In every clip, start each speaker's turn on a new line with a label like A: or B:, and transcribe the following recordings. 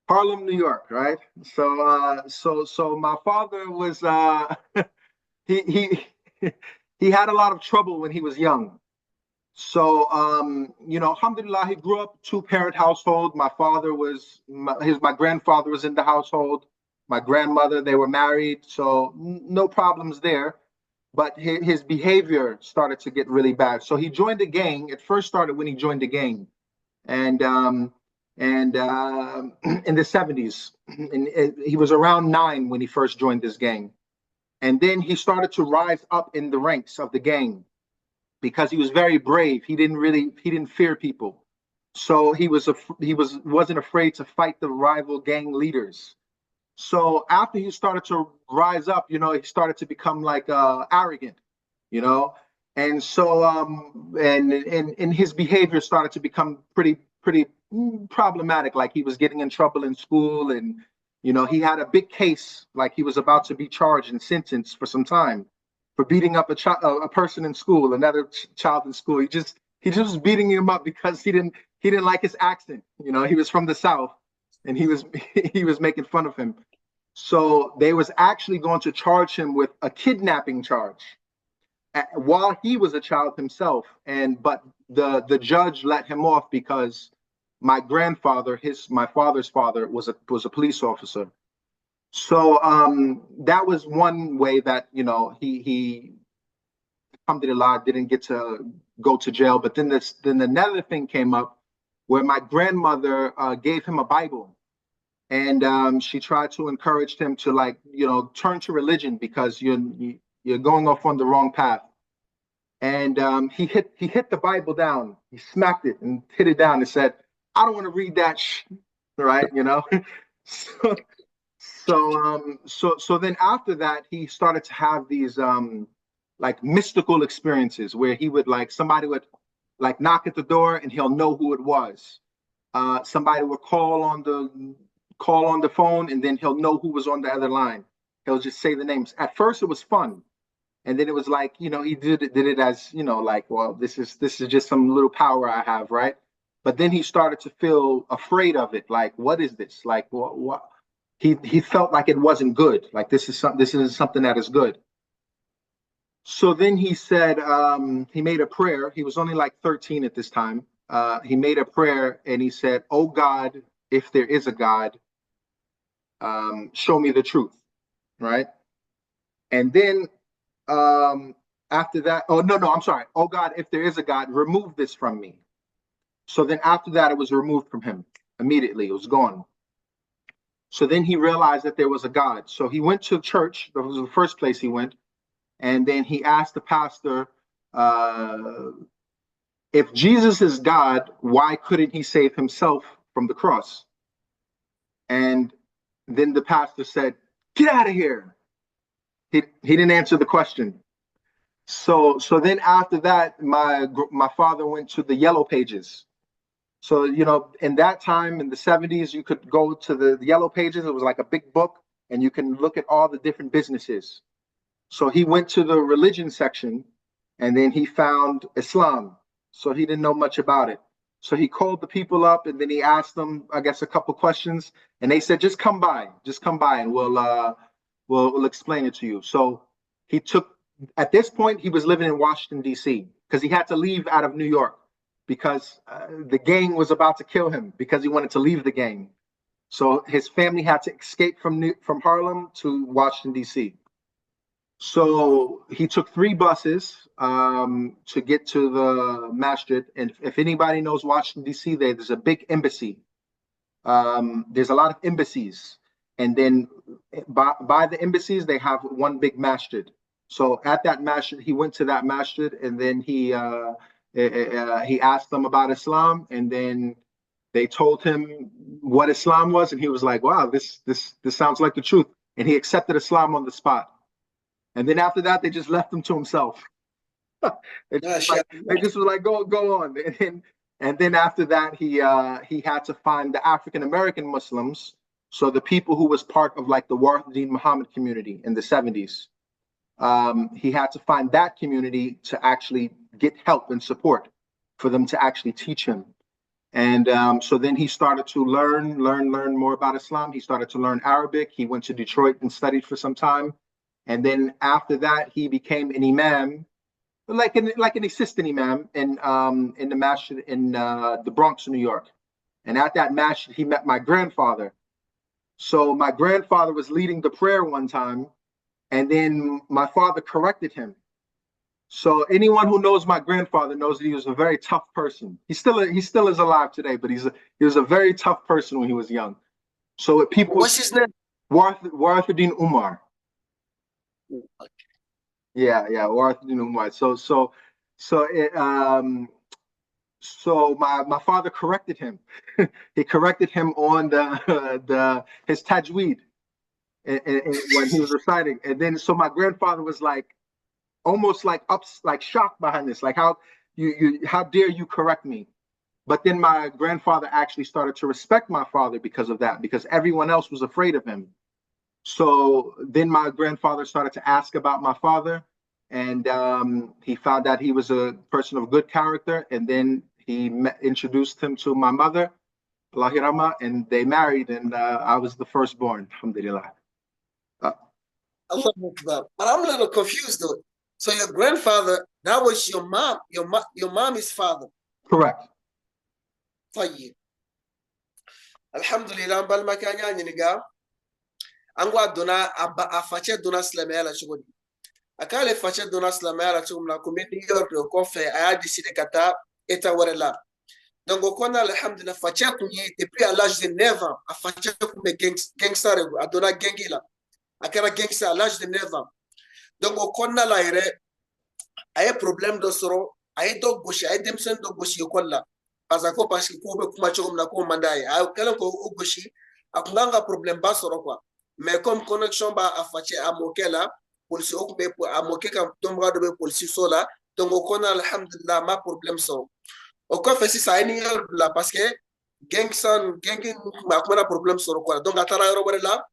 A: Harlem, New York, right? So my father was he he he had a lot of trouble when he was young. So alhamdulillah, he grew up two-parent household. My father was my grandfather was in the household. My grandmother, they were married, so no problems there. But his behavior started to get really bad. So he joined a gang. It first started when he joined the gang, and in the 70s. And he was around 9 when he first joined this gang. And then he started to rise up in the ranks of the gang because he was very brave. He didn't fear people. So he wasn't afraid to fight the rival gang leaders. So after he started to rise up, he started to become like arrogant, you know, and so and his behavior started to become pretty problematic. Like he was getting in trouble in school, and he had a big case. Like he was about to be charged and sentenced for some time for beating up a person in school, another child in school. He just was beating him up because he didn't like his accent. He was from the South, and he was he was making fun of him. So they was actually going to charge him with a kidnapping charge while he was a child himself. But the judge let him off because my grandfather, my father's father, was a police officer. So that was one way that he alhamdulillah didn't get to go to jail. But then another thing came up where my grandmother gave him a Bible, and she tried to encourage him to turn to religion because you're going off on the wrong path. And he hit the Bible down. He smacked it and hit it down and said, "I don't want to read that," right? So so then after that, he started to have these like mystical experiences where he would somebody would knock at the door and he'll know who it was. Somebody would call on the phone, and then he'll know who was on the other line. He'll just say the names. At first, it was fun, and then it was he did it as well, this is just some little power I have, right? But then he started to feel afraid of it. Like, what is this? Like, what? He felt like it wasn't good. Like this isn't something that is good. So then he said he made a prayer. He was only like 13 at this time. He made a prayer and he said, "Oh God, if there is a God, show me the truth," right? And then after that, oh no, I'm sorry. "Oh God, if there is a God, remove this from me." So then after that, it was removed from him immediately. It was gone. So then he realized that there was a God. So he went to church. That was the first place he went. And then he asked the pastor, if Jesus is God, why couldn't he save himself from the cross? And then the pastor said, "Get out of here." He didn't answer the question. So then after that, my father went to the Yellow Pages. So in that time in the 70s, you could go to the Yellow Pages. It was like a big book, and you can look at all the different businesses. So he went to the religion section, and then he found Islam. So he didn't know much about it. So he called the people up, and then he asked them, I guess, a couple questions, and they said, just come by, and we'll explain it to you. So he took. At this point, he was living in Washington, D.C., because he had to leave out of New York because the gang was about to kill him because he wanted to leave the gang. So his family had to escape from Harlem to Washington, D.C. So he took 3 buses to get to the masjid. And if anybody knows Washington, D.C., there's a big embassy. There's a lot of embassies. And then by the embassies, they have one big masjid. So at that masjid, he went to that masjid, and then he asked them about Islam, and then they told him what Islam was, and he was like, "Wow, this sounds like the truth," and he accepted Islam on the spot. And then after that, they just left him to himself. They just was like, go on. And then after that, he had to find the African American Muslims, so the people who was part of like the Wahideen Muhammad community in the 70s. He had to find that community to actually get help and support for them to actually teach him. And so then he started to learn more about Islam. He started to learn Arabic. He went to Detroit and studied for some time. And then after that, he became an imam, like an assistant imam in the masjid in the Bronx, New York. And at that masjid, he met my grandfather. So my grandfather was leading the prayer one time, and then my father corrected him. So anyone who knows my grandfather knows that he was a very tough person. He still is alive today, but he was a very tough person when he was young. So people.
B: What's his name?
A: Warithuddin Umar.
B: Okay.
A: Yeah, Warithuddin Umar. So my father corrected him. He corrected him on his tajweed when he was reciting, and then so my grandfather was like, almost like shocked behind this, like how dare you correct me? But then my grandfather actually started to respect my father because of that, because everyone else was afraid of him. So then my grandfather started to ask about my father, and he found out he was a person of good character, and then he introduced him to my mother, Allahirama, and they married, and I was the firstborn, alhamdulillah.
B: Allah Akbar. But I'm a little confused though. So your grandfather, that was your mom, your mommy's father.
A: Correct.
B: طيب. Alhamdulillah, bal makanya nyiniga. Angwa dona afache dona slamela chugodi. Akale fache dona slamela chugumla kumeni York ko fe aya décidé kata eta warela. Donc on a alhamdulillah fache kunye depuis à l'âge de 9 ans, afache kume gangster adona gengila. Akara gangster à l'âge de 9 ans. Donc on a la ire ay problème de soro ay do goshi ay demsen do goshi kolla parce que ko be kuma chogum na ko mandaye ay kala ko goshi akunganga problème ba soro quoi mais comme connexion ba afache amokela police o be amoke ka tomba do be police sola donc on a alhamdulillah ma problème so o ko fait ça ni la parce que gangson ma kuma problème soro quoi donc atara yoro là.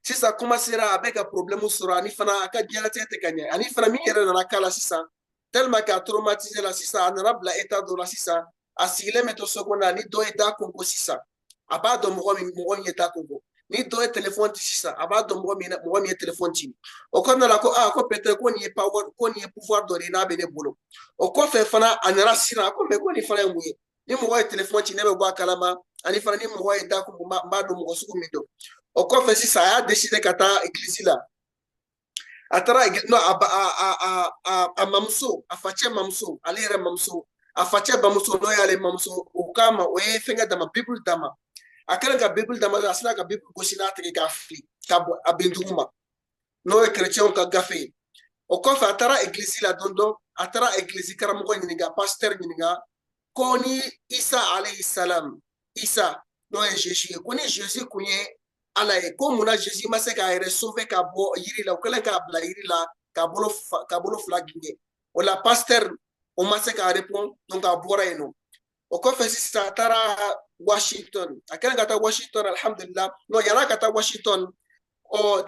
B: Si ça commencera avec un problème sur ani fana aka diala tete kanya ani fana mi yere na kala sisa tellement qu'a traumatisé la sisa anarab la état de la sisa asigile meto sokona ni do état kongo sisa aba do mo mi état kongo ni do téléphone sisa aba do mo mi téléphone ti o konna la ko ko peut-être ko ni power ko ni pouvoir de na be ne bolo o ko fe fana anara sira ko me ko ni fana muye ni mo téléphone ti ne be ba kalama ani fana ni mo état kongo ma do mo suku mi do. Au coffre, si ça a décidé qu'à ta église là. À tara non à mamso, à fatia mamso, à lire mamso, à fatia mamso, no yale mamso, au kama, au fenga dama bible dama. À quel cas bible dama, à cela que bible kosina te gafli, kabo abinduma. No chrétien ka gafé. Au coffre, à tara église là dondo, à tara église karamuko niga, pasteur niga, koni Isa alayhi salam, Isa, no Jésus, koni Jésus kunye. Ala e ko muna Jésus ma se ka yɛrɛ sauver ka bɔ yiri la o kɛlen k'a bila yiri la ka bolo fila ginge o la pasteur o ma se ka répondre donc a bɔra yen nɔ o kɔfɛ sisan a taara Washington a kɛlen ka taa Washington alhamdulillah non yala ka taa Washington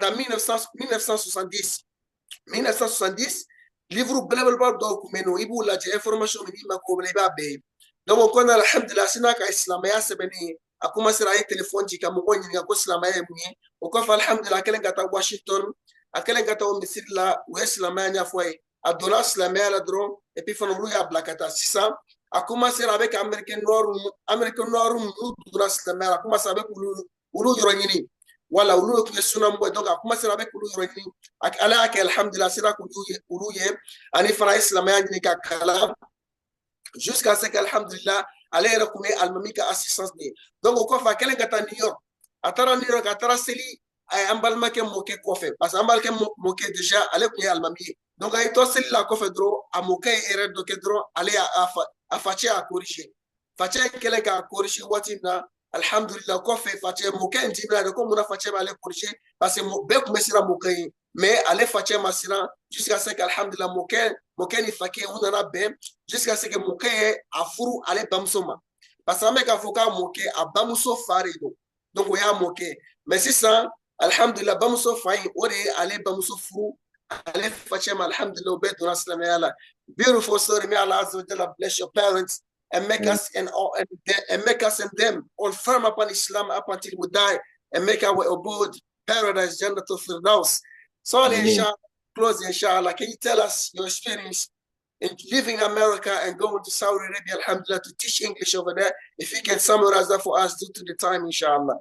B: dans 1970 livre belebeleba dɔw kun bɛ yen nɔ i b'u lajɛ information min b'i ma ko bɛɛ i b'a bɛɛ ye donc o kɔnɔna alhamdulillah sina ka silamɛya sɛbɛnni a commencé à téléphone ci ka mɔgɔ ɲininka ko silamɛya ye mun ye o kɔfɛ alhamdulillah a kɛlen ka taa Washington a kɛlen ka taa o misiri la u ye silamɛya ɲɛfɔ a ye a donna silamɛya la dɔrɔn et puis fana olu y'a bila ka taa sisan a commencé a bɛ ka américain noir minnu donna silamɛya la a commencé a bɛ k'olu yɔrɔ ɲini wala olu tun ye sunamɔgɔ ye donc a commencé a bɛ k'olu yɔrɔ ɲini ala y'a kɛ alhamdulillah sera k'olu ye ani fana ye silamɛya ɲini ka kalan jusqu'à ce que alhamdulillah ale yɛrɛ kun bɛ alimami ka assistance de ye donc o kɔfɛ a kɛlen ka taa New York a taara New York a taara seli a ye an balimakɛ mɔkɛ kɔfɛ parce que an balimakɛ mɔkɛ déjà ale kun ye alimami ye donc a ye tɔ seli la kɔfɛ dɔrɔn a mɔkɛ ye erreur dɔ kɛ dɔrɔn ale a facɛ y'a corriger facɛ kɛlen k'a corriger waati min na alhamdulillah kɔfɛ facɛ mɔkɛ in dimina de ko mun na facɛ b'ale corriger parce que bɛɛ kun bɛ siran mɔkɛ ye mais ale facɛ ma siran jusqu'à ce que alhamdulillah mɔkɛ ni fakɛ u nana bɛn jusqu'à ce que mɔkɛ ye a furu ale bamuso ma parce que an bɛ k'a fɔ k'a mɔkɛ a bamuso fa de don donc o y'a mɔkɛ mais sisan alhamdulillah bamuso fa in o de ye ale bamuso furu ale facɛ ma alhamdulillah o bɛɛ donna silamɛya la beautiful story may Allah azza wa jalla bless your parents and make us and make us and them all firm upon Islam up until we die, and make our abode paradise, Jannatul Firdaus. So inshallah, close inshallah. Can you tell us your experience in living in America and going to Saudi Arabia, alhamdulillah, to teach English over there? If you can summarize that for us due to the time, inshallah.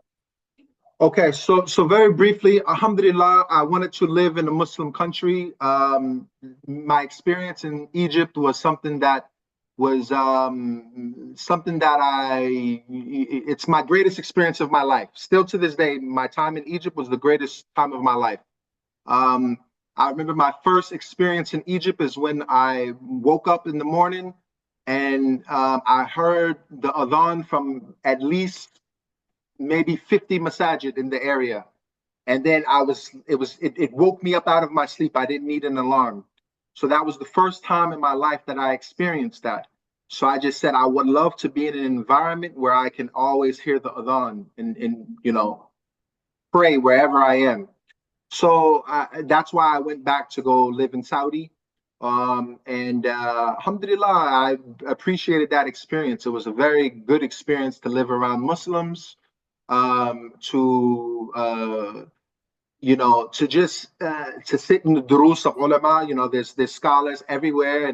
A: Okay, so very briefly, alhamdulillah, I wanted to live in a Muslim country. My experience in Egypt was something that it's my greatest experience of my life. Still to this day, my time in Egypt was the greatest time of my life. I remember my first experience in Egypt is when I woke up in the morning and I heard the adhan from at least maybe 50 masajid in the area. And then it woke me up out of my sleep. I didn't need an alarm. So that was the first time in my life that I experienced that. So I just said, I would love to be in an environment where I can always hear the adhan and you know, pray wherever I am. So that's why I went back to go live in Saudi. Alhamdulillah, I appreciated that experience. It was a very good experience to live around Muslims, you know, to just to sit in the durus of ulama. You know, there's scholars everywhere, and